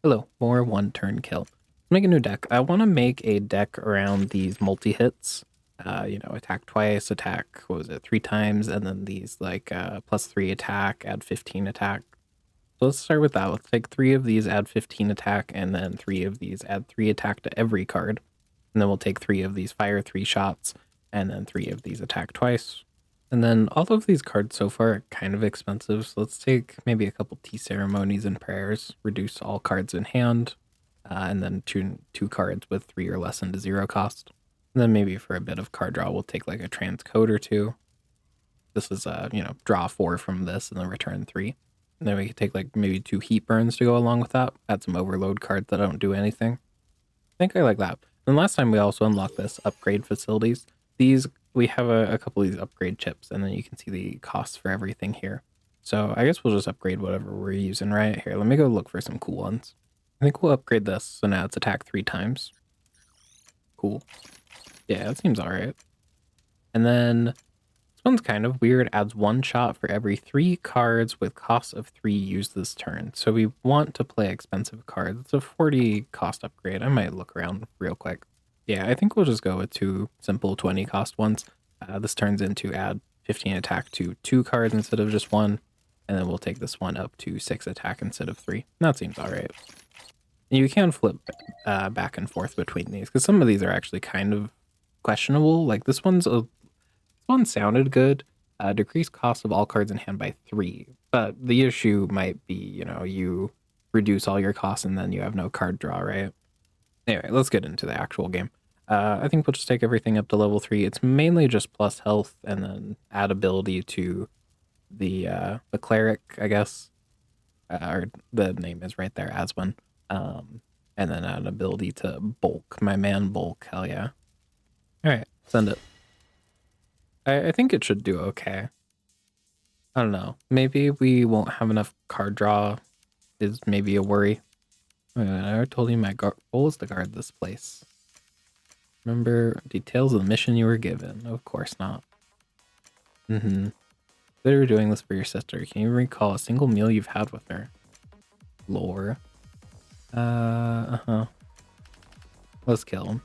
Hello, more one turn kill. Let's make a new deck. I want to make a deck around these multi-hits. Attack twice, attack, what was it, 3 times, and then these like +3 attack, add 15 attack. So let's start with that. Let's take 3 of these, add 15 attack, and then 3 of these, add 3 attack to every card. And then we'll take 3 of these, fire 3 shots, and then 3 of these, attack twice. And then all of these cards so far are kind of expensive, so let's take maybe a couple tea ceremonies and prayers, reduce all cards in hand, and then two cards with 3 or less into 0 cost. And then maybe for a bit of card draw, we'll take like a transcode or 2. This is draw 4 from this and then return 3. And then we could take like maybe 2 heat burns to go along with that. Add some overload cards that don't do anything. I think I like that. And last time we also unlocked this upgrade facilities. These, we have a couple of these upgrade chips, and then you can see the costs for everything here. So I guess we'll just upgrade whatever we're using right here. Let me go look for some cool ones. I think we'll upgrade this, so now it's attack 3 times. Cool. Yeah, that seems alright. And then this one's kind of weird. Adds 1 shot for every 3 cards with cost of 3 used this turn. So we want to play expensive cards. It's a 40 cost upgrade. I might look around real quick. Yeah, I think we'll just go with 2 simple 20 cost ones. This turns into add 15 attack to 2 cards instead of just 1. And then we'll take this one up to 6 attack instead of 3. That seems alright. You can flip back and forth between these, because some of these are actually kind of questionable. Like this one sounded good. Decrease cost of all cards in hand by 3. But the issue might be, you reduce all your costs and then you have no card draw, right? Anyway, let's get into the actual game. I think we'll just take everything up to level 3. It's mainly just plus health and then add ability to the cleric, I guess. Or the name is right there, as one. And then add ability to bulk. My man bulk, hell yeah. Alright, send it. I think it should do okay. I don't know. Maybe we won't have enough card draw is maybe a worry. I already told you my goal is to guard this place. Remember details of the mission you were given? Of course not. Consider doing this for your sister. Can you recall a single meal you've had with her? Lore. Let's kill him.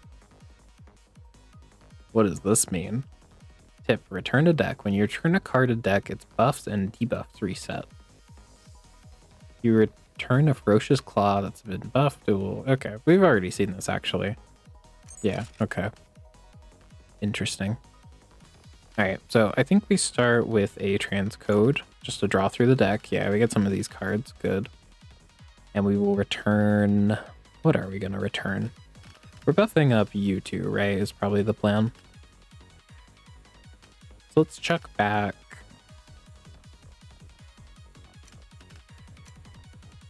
What does this mean? Tip, return to deck. When you return a card to deck, its buffs and debuffs reset. You return a ferocious claw that's been buffed. Okay, we've already seen this actually. Yeah, okay. Interesting. Alright, so I think we start with a transcode just to draw through the deck. Yeah, we get some of these cards. Good. And we will return... What are we going to return? We're buffing up you two, right? Is probably the plan. So let's chuck back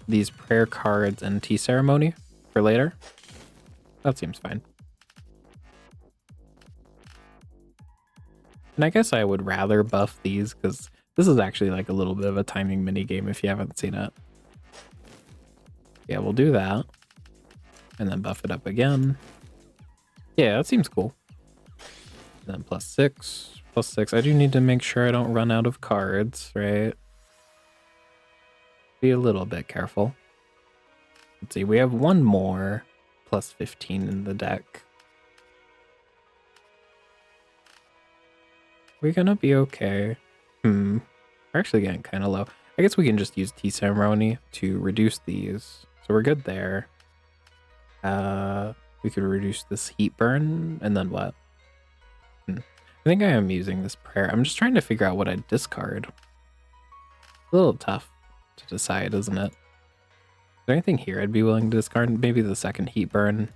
these prayer cards and tea ceremony for later. That seems fine. And I guess I would rather buff these because this is actually like a little bit of a timing mini game if you haven't seen it. Yeah, we'll do that. And then buff it up again. Yeah, that seems cool. And then +6. +6. I do need to make sure I don't run out of cards, right? Be a little bit careful. Let's see, we have one more +15 in the deck. We're gonna be okay. We're actually getting kind of low. I guess we can just use tea ceremony to reduce these. So we're good there. We could reduce this heat burn, and then what? I think I am using this prayer. I'm just trying to figure out what I discard. A little tough to decide, isn't it? Is there anything here I'd be willing to discard? Maybe the second heat burn.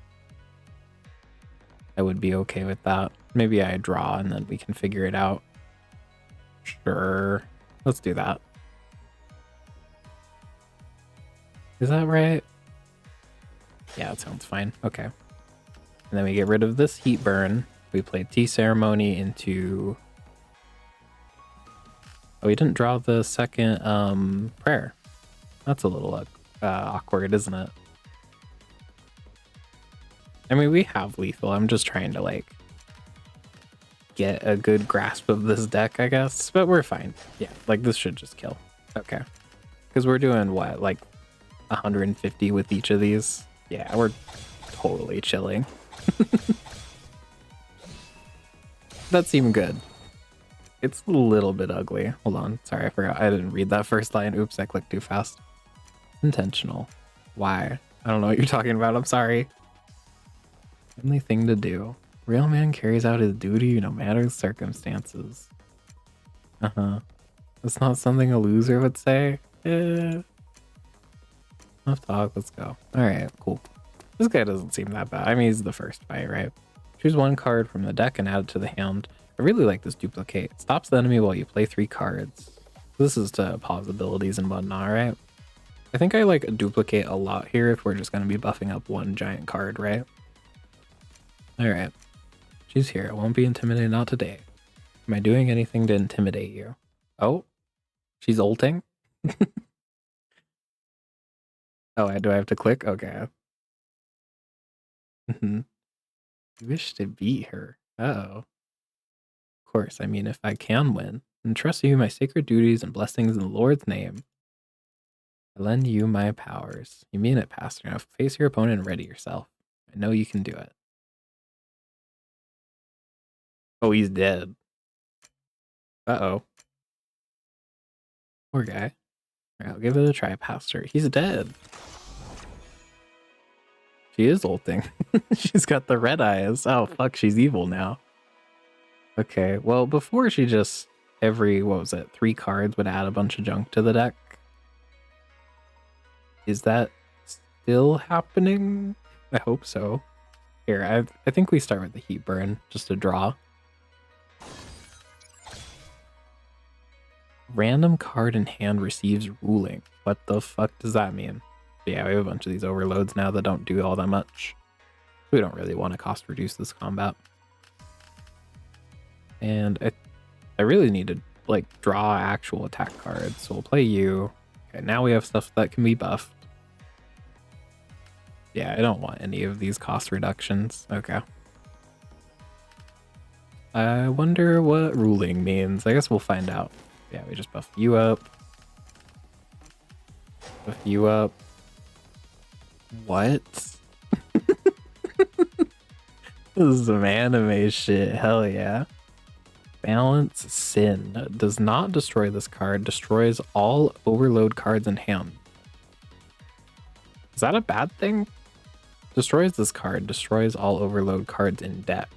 I would be okay with that. Maybe I draw and then we can figure it out. Sure. Let's do that. Is that right? Yeah, it sounds fine. Okay. And then we get rid of this heat burn. We play tea ceremony into... Oh, we didn't draw the second prayer. That's a little awkward, isn't it? I mean, we have lethal. I'm just trying to like get a good grasp of this deck, I guess. But we're fine. Yeah, like this should just kill. Okay. Because we're doing what? Like 150 with each of these. Yeah, we're totally chilling. That seemed good. It's a little bit ugly. Hold on. Sorry, I forgot. I didn't read that first line. Oops, I clicked too fast. Intentional. Why? I don't know what you're talking about. I'm sorry. Only thing to do. Real man carries out his duty no matter the circumstances. Uh-huh. That's not something a loser would say. Enough talk. Let's go. Alright, cool. This guy doesn't seem that bad. I mean, he's the first fight, right? Choose one card from the deck and add it to the hand. I really like this duplicate. It stops the enemy while you play 3 cards. This is to pause abilities and whatnot, right? I think I like a duplicate a lot here if we're just going to be buffing up one giant card, right? Alright. She's here. I won't be intimidated, not today. Am I doing anything to intimidate you? Oh? She's ulting? Oh, do I have to click? Okay. You wish to beat her. Uh-oh. Of course, I mean, if I can win, entrust you my sacred duties and blessings in the Lord's name. I lend you my powers. You mean it, Pastor. Now face your opponent and ready yourself. I know you can do it. Oh, he's dead. Uh-oh. Poor guy. Alright, I'll give it a try, Pastor. He's dead. She is ulting. She's got the red eyes. Oh, fuck, she's evil now. Okay, well, before she just every, what was it, 3 cards would add a bunch of junk to the deck. Is that still happening? I hope so. Here, I think we start with the heat burn, just to draw. Random card in hand receives ruling. What the fuck does that mean? Yeah, we have a bunch of these overloads now that don't do all that much. We don't really want to cost reduce this combat. And I really need to like draw actual attack cards. So we'll play you. Okay, now we have stuff that can be buffed. Yeah, I don't want any of these cost reductions. Okay. I wonder what ruling means. I guess we'll find out. Yeah, we just buff you up. Buff you up. What? This is some anime shit. Hell yeah. Balance Sin. Does not destroy this card. Destroys all overload cards in hand. Is that a bad thing? Destroys this card. Destroys all overload cards in deck.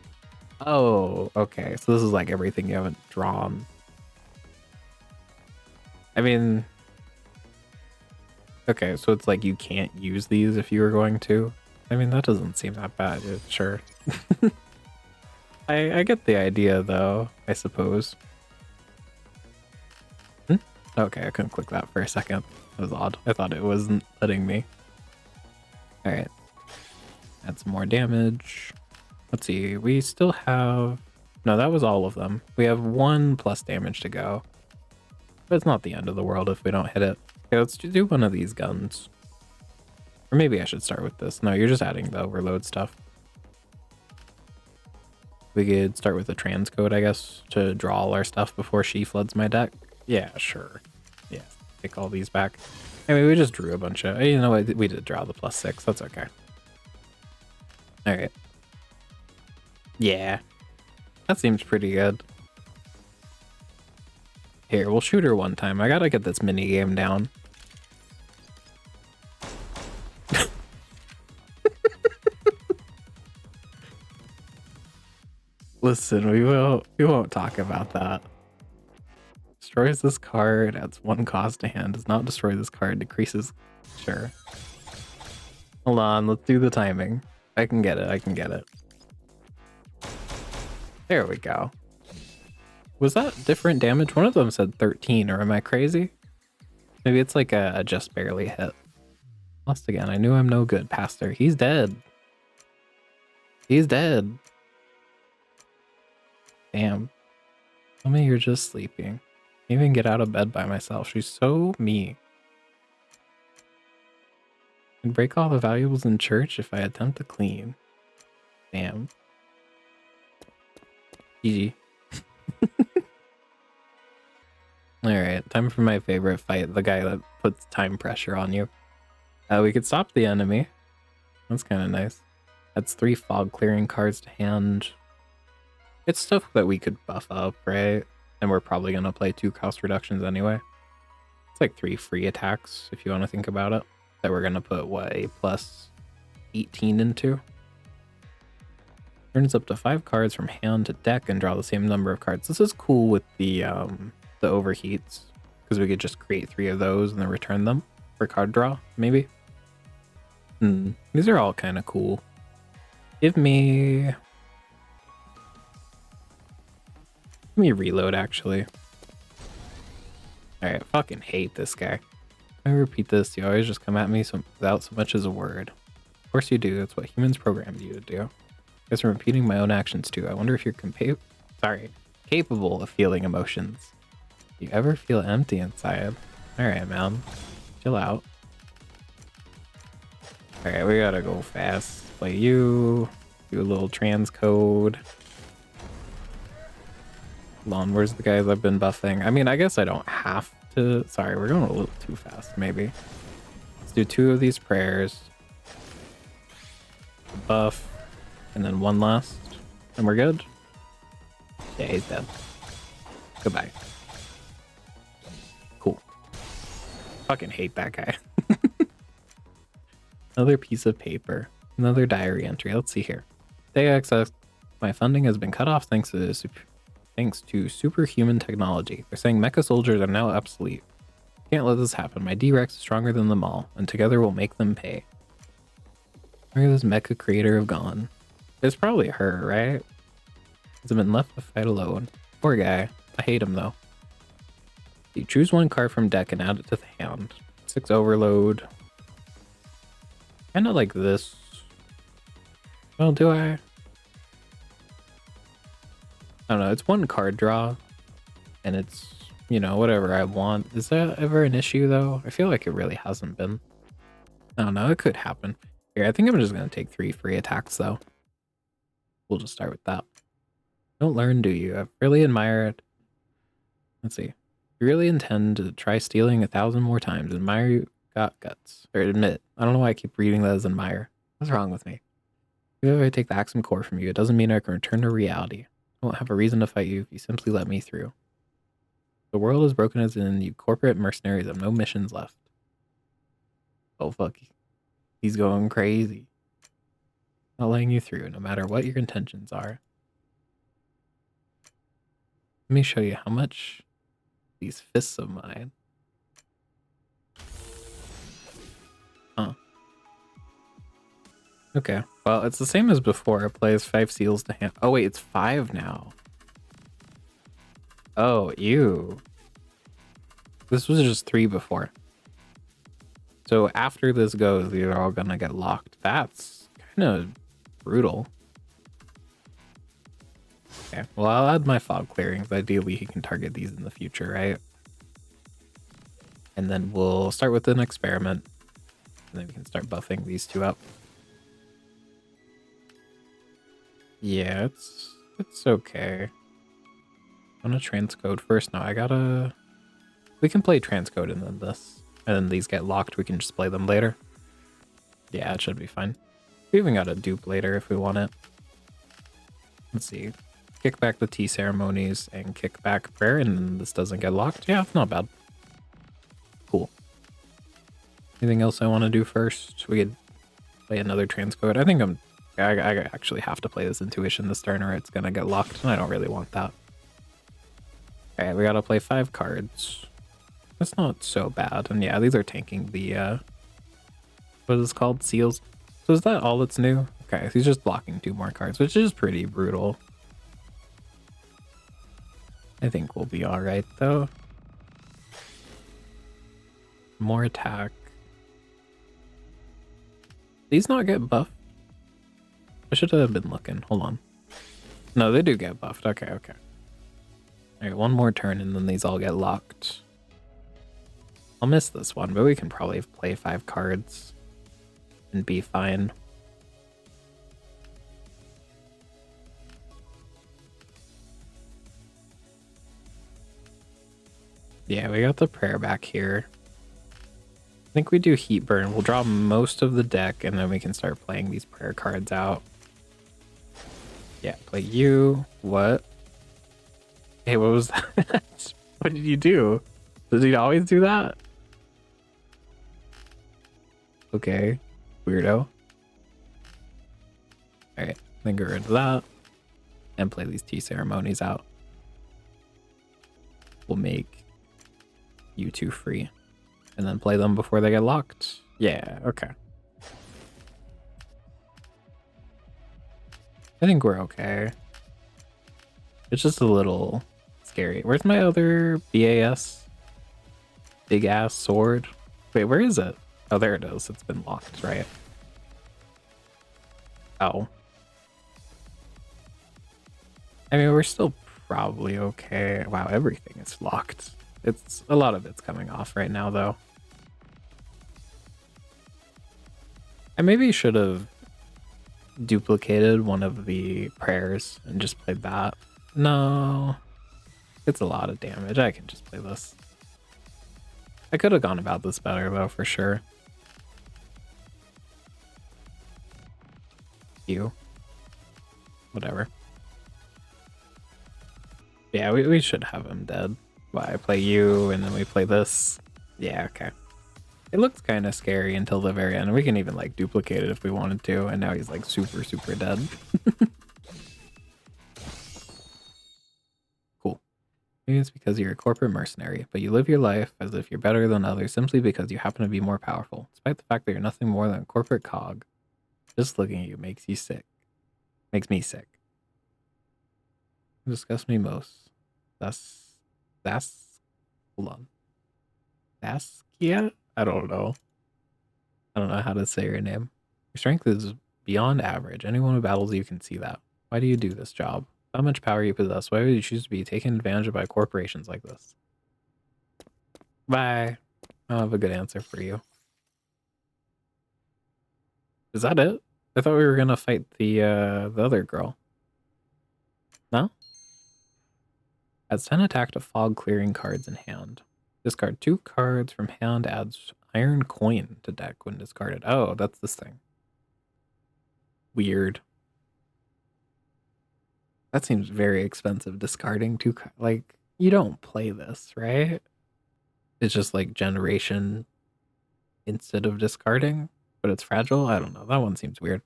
Oh, okay. So this is like everything you haven't drawn. I mean... Okay, so it's like you can't use these if you were going to. I mean, that doesn't seem that bad. Sure. I get the idea, though, I suppose. Okay, I couldn't click that for a second. That was odd. I thought it wasn't letting me. Alright. Add some more damage. Let's see. We still have... No, that was all of them. We have 1 plus damage to go. But it's not the end of the world if we don't hit it. Okay, let's do one of these guns. Or maybe I should start with this. No, you're just adding the overload stuff. We could start with the transcode, I guess, to draw all our stuff before she floods my deck. Yeah, sure. Yeah, take all these back. I mean, we just drew a bunch of... You know what? We did draw the +6. That's okay. Alright. Yeah. That seems pretty good. Here, we'll shoot her one time. I gotta get this mini game down. Listen, we won't talk about that. Destroys this card, adds 1 cost to hand, does not destroy this card, decreases... Sure. Hold on, let's do the timing. I can get it, I can get it. There we go. Was that different damage? One of them said 13, or am I crazy? Maybe it's like a just barely hit. Lost again, I knew I'm no good, Pastor. He's dead. He's dead. Damn. Tell me you're just sleeping. Can't even get out of bed by myself. She's so mean. And break all the valuables in church if I attempt to clean. Damn. GG. Alright, time for my favorite fight. The guy that puts time pressure on you. We could stop the enemy. That's kind of nice. That's 3 fog clearing cards to hand. It's stuff that we could buff up, right? And we're probably going to play 2 cost reductions anyway. It's like 3 free attacks, if you want to think about it. That we're going to put, what, a plus 18 into? Turns up to 5 cards from hand to deck and draw the same number of cards. This is cool with the overheats, because we could just create 3 of those and then return them for card draw, maybe. These are all kind of cool. Give me reload, actually. Alright, fucking hate this guy. I repeat this, you always just come at me without so much as a word. Of course you do, that's what humans programmed you to do. I guess I'm repeating my own actions too. I wonder if you're capable of feeling emotions. Do you ever feel empty inside? Alright, man. Chill out. Alright, we gotta go fast. Play you. Do a little transcode. Hold on, where's the guys I've been buffing? I mean, I guess I don't have to. Sorry, we're going a little too fast, maybe. Let's do 2 of these prayers. Buff. And then 1 last. And we're good? Yeah, he's dead. Goodbye. Cool. Fucking hate that guy. Another piece of paper. Another diary entry. Let's see here. Day access. My funding has been cut off thanks to superhuman technology. They're saying mecha soldiers are now obsolete. Can't let this happen. My D-Rex is stronger than them all, and together we'll make them pay. Where this mecha creator have gone? It's probably her, right? Has been left to fight alone. Poor guy. I hate him though. You choose 1 card from deck and add it to the hand. 6 overload. Kind of like this. Well, do I? I don't know. It's 1 card draw, and it's, you know, whatever I want. Is that ever an issue though? I feel like it really hasn't been. I don't know. It could happen. Here, I think I'm just gonna take 3 free attacks though. We'll just start with that. Don't learn, do you? I've really admired. Let's see. You really intend to try stealing 1,000 more times. Admire you got guts. Or admit. I don't know why I keep reading that as admire. What's wrong with me? Even if I take the Axum core from you, it doesn't mean I can return to reality. I won't have a reason to fight you if you simply let me through. The world is broken as in you corporate mercenaries have no missions left. Oh fuck. He's going crazy. Not letting you through, no matter what your intentions are. Let me show you how much these fists of mine. Huh. Okay. Well, it's the same as before. It plays 5 seals to hand. Oh wait, it's 5 now. Oh, ew. This was just 3 before. So after this goes, these are all gonna get locked. That's kind of brutal. Okay, well, I'll add my fog clearings. Ideally, he can target these in the future, right? And then we'll start with an experiment. And then we can start buffing these 2 up. Yeah, it's okay. I'm gonna transcode first. No, I gotta... We can play transcode and then this. And then these get locked. We can just play them later. Yeah, it should be fine. We even got a dupe later if we want it. Let's see. Kick back the tea ceremonies and kick back prayer, and then this doesn't get locked. Yeah, not bad. Cool. Anything else I want to do first? We could play another transcode. I think I actually have to play this intuition this turn or it's gonna get locked, and I don't really want that. Okay, we gotta play 5 cards. That's not so bad. And yeah, these are tanking the what is this called? Seals. So is that all that's new? Okay, so he's just blocking 2 more cards, which is pretty brutal. I think we'll be alright though. More attack. These not get buffed? I should have been looking. Hold on. No, they do get buffed. Okay, okay. Alright, 1 more turn and then these all get locked. I'll miss this one, but we can probably play 5 cards and be fine. Yeah, we got the prayer back here. think we do heat burn. We'll draw most of the deck and then we can start playing these prayer cards out. Yeah, play you. What? Hey, what was that? What did you do? Does he always do that? Okay, weirdo. Alright, then get rid of that and play these tea ceremonies out. We'll make you two free and then play them before they get locked. Yeah, okay. I think we're okay. It's just a little scary. Where's my other BAS? Big ass sword? Wait, where is it? Oh, there it is. It's been locked, right? Oh. I mean, we're still probably okay. Wow, everything is locked. It's a lot of it's coming off right now, though. I maybe should have duplicated one of the prayers and just played that. No, it's a lot of damage. I can just play this. I could have gone about this better, though, for sure. You. Whatever. Yeah, we should have him dead. Why, I play you, and then we play this. Yeah, okay. It looks kind of scary until the very end. We can even, like, duplicate it if we wanted to, and now he's, like, super, super dead. Cool. Maybe it's because you're a corporate mercenary, but you live your life as if you're better than others simply because you happen to be more powerful, despite the fact that you're nothing more than a corporate cog. Just looking at you makes you sick. Makes me sick. Disgust me most. Hold on. Saskia? I don't know. I don't know how to say your name. Your strength is beyond average. Anyone who battles you can see that. Why do you do this job? How much power you possess? Why would you choose to be taken advantage of by corporations like this? Bye. I don't have a good answer for you. Is that it? I thought we were gonna fight the other girl. No? Adds 10 attack to fog clearing cards in hand. Discard 2 cards from hand, adds iron coin to deck when discarded. Oh, that's this thing. Weird. That seems very expensive, discarding 2 cards. Like, you don't play this, right? It's just like generation instead of discarding, but it's fragile. I don't know. That one seems weird.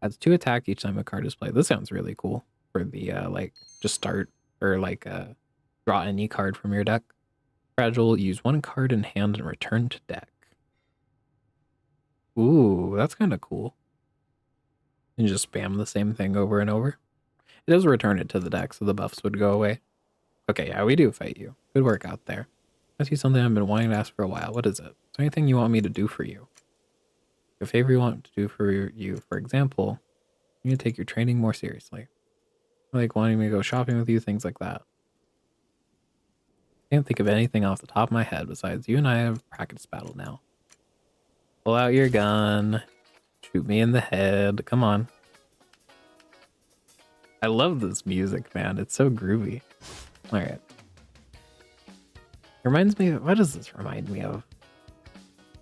Adds 2 attack each time a card is played. This sounds really cool for the, like, just start or like draw any card from your deck. Fragile, use 1 card in hand and return to deck. Ooh, that's kind of cool. And just spam the same thing over and over. It does return it to the deck, so the buffs would go away. Okay, yeah, we do fight you. Good work out there. I see something I've been wanting to ask for a while. What is it? Is there anything you want me to do for you? A favor you want to do for you, for example, you need to take your training more seriously. Like wanting me to go shopping with you, things like that. I can't think of anything off the top of my head besides you and I have practice battle now. Pull out your gun. Shoot me in the head. Come on. I love this music, man. It's so groovy. Alright. Reminds me of... What does this remind me of?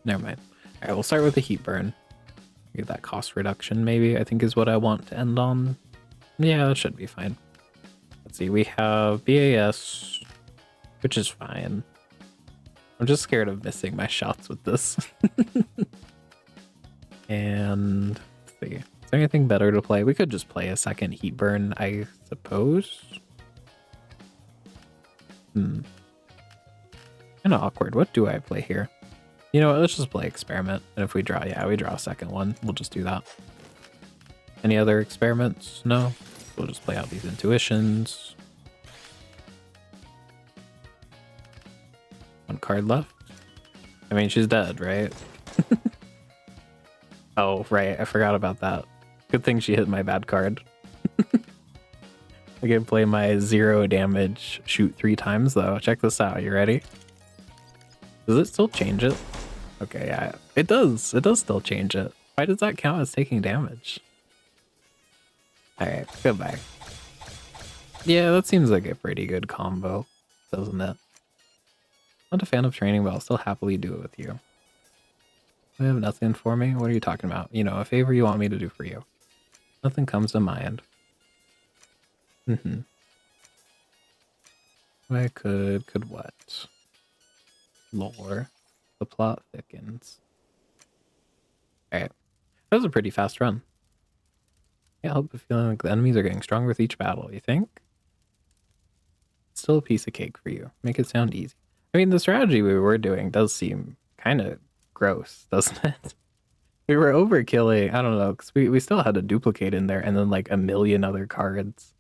Never mind. Alright, we'll start with the heat burn. Get that cost reduction, maybe, I think is what I want to end on. Yeah, that should be fine. Let's see, we have BAS, which is fine. I'm just scared of missing my shots with this. And let's see. Is there anything better to play? We could just play a second heat burn, I suppose. Kind of awkward. What do I play here? You know what? Let's just play experiment. And if we draw, yeah, we draw a second one. We'll just do that. Any other experiments? No. We'll just play out these intuitions. 1 card left. I mean, she's dead, right? Oh, right. I forgot about that. Good thing she hit my bad card. I can play my 0 damage, shoot 3 times, though. Check this out. You ready? Does it still change it? Okay, yeah. It does. It does still change it. Why does that count as taking damage? Alright, goodbye. Yeah, that seems like a pretty good combo, doesn't it? Not a fan of training, but I'll still happily do it with you. I have nothing for me. What are you talking about? You know, a favor you want me to do for you. Nothing comes to mind. I could what? Lore. The plot thickens. Alright. That was a pretty fast run. Can't help but feeling like the enemies are getting stronger with each battle, you think? Still a piece of cake for you. Make it sound easy. I mean, the strategy we were doing does seem kind of gross, doesn't it? We were overkilling, I don't know, because we still had a duplicate in there and then like a million other cards.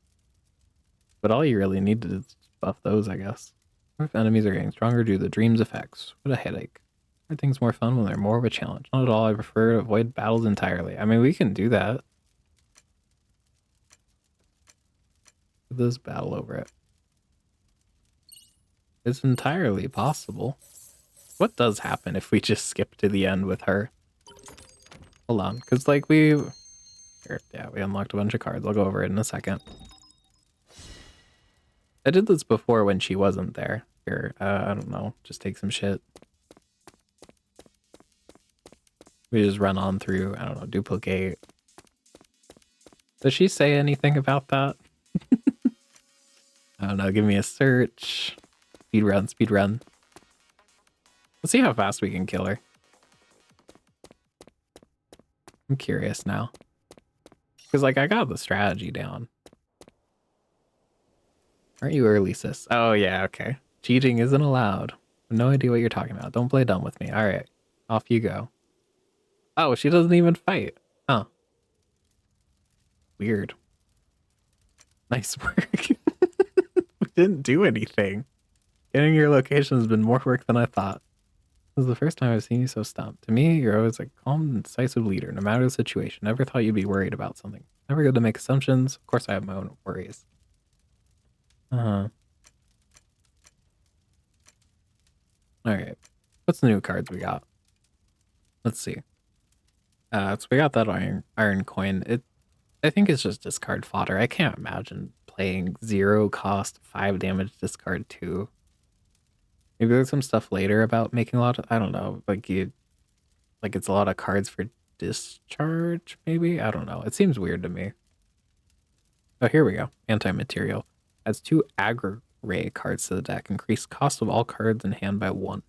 But all you really need to is buff those, I guess. What if enemies are getting stronger due to the dream's effects? What a headache. Are things more fun when they're more of a challenge? Not at all. I prefer to avoid battles entirely. I mean, we can do that. This battle over it. It's entirely possible. What does happen if we just skip to the end with her? Hold on, because like here, yeah, we unlocked a bunch of cards. I'll go over it in a second. I did this before when she wasn't there. Here, I don't know, just take some shit. We just run on through, I don't know, duplicate. Does she say anything about that? I don't know, give me a search. Speed run, speed run. Let's see how fast we can kill her. I'm curious now. Because, like, I got the strategy down. Aren't you early, sis? Oh, yeah, okay. Cheating isn't allowed. No idea what you're talking about. Don't play dumb with me. All right. Off you go. Oh, she doesn't even fight. Huh. Weird. Nice work. We didn't do anything. Getting your location has been more work than I thought. This is the first time I've seen you so stumped. To me, you're always a calm and decisive leader, no matter the situation. Never thought you'd be worried about something. Never good to make assumptions. Of course, I have my own worries. Uh-huh. Alright. What's the new cards we got? Let's see. So we got that iron coin. I think it's just discard fodder. I can't imagine playing 0 cost, 5 damage, discard 2. Maybe there's some stuff later about making a lot of, I don't know, like it's a lot of cards for discharge, maybe? I don't know. It seems weird to me. Oh, here we go. Anti-material. Adds 2 aggro ray cards to the deck. Increase cost of all cards in hand by 1.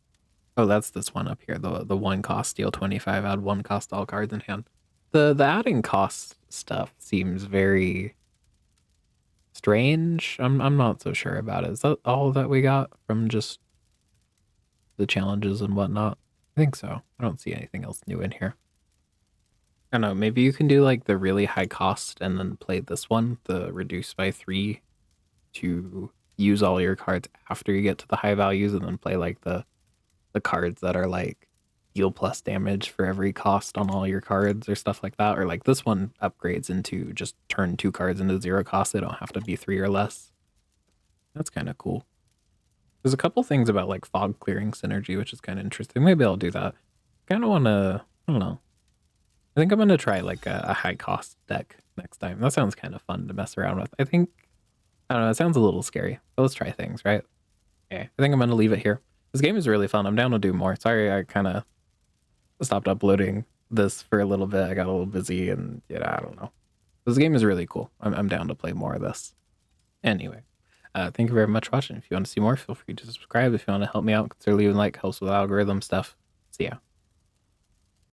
Oh, that's this one up here. The 1 cost, deal 25, add 1 cost to all cards in hand. The adding cost stuff seems very strange. I'm not so sure about it. Is that all that we got from just the challenges and whatnot? I think so. I don't see anything else new in here. I don't know, maybe you can do like the really high cost and then play this one, the reduced by 3, to use all your cards after you get to the high values, and then play like the cards that are like deal plus damage for every cost on all your cards or stuff like that. Or like this one upgrades into just turn 2 cards into 0 cost. They don't have to be 3 or less. That's kind of cool. There's a couple things about like fog clearing synergy, which is kind of interesting. Maybe I'll do that. Kind of want to, I don't know. I think I'm going to try like a high cost deck next time. That sounds kind of fun to mess around with. I don't know, it sounds a little scary, but let's try things, right? Okay, I think I'm going to leave it here. This game is really fun. I'm down to do more. Sorry, I kind of stopped uploading this for a little bit. I got a little busy and, I don't know. This game is really cool. I'm down to play more of this. Anyway, thank you very much for watching. If you want to see more, feel free to subscribe. If you want to help me out, consider leaving a like. Helps with algorithm stuff. See ya.